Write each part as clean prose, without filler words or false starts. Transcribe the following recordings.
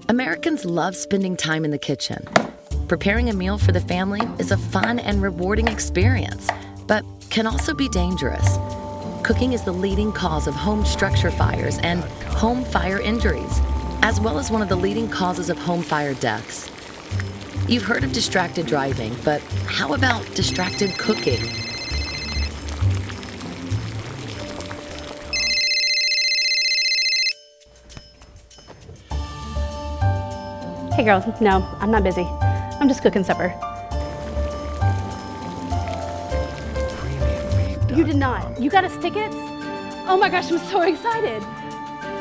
Americans love spending time in the kitchen. Preparing a meal for the family is a fun and rewarding experience, but can also be dangerous. Cooking is the leading cause of home structure fires and home fire injuries, as well as one of the leading causes of home fire deaths. You've heard of distracted driving, but how about distracted cooking? Hey girl, no, I'm not busy. I'm just cooking supper. You did not. You got us tickets? Oh my gosh, I'm so excited.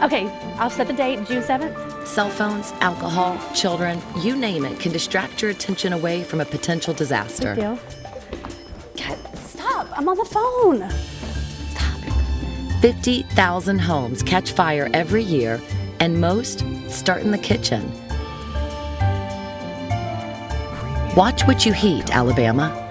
Okay, I'll set the date, June 7th. Cell phones, alcohol, children, you name it, can distract your attention away from a potential disaster. Good deal. God, stop, I'm on the phone. Stop. 50,000 homes catch fire every year, and most start in the kitchen. Watch what you heat, Alabama.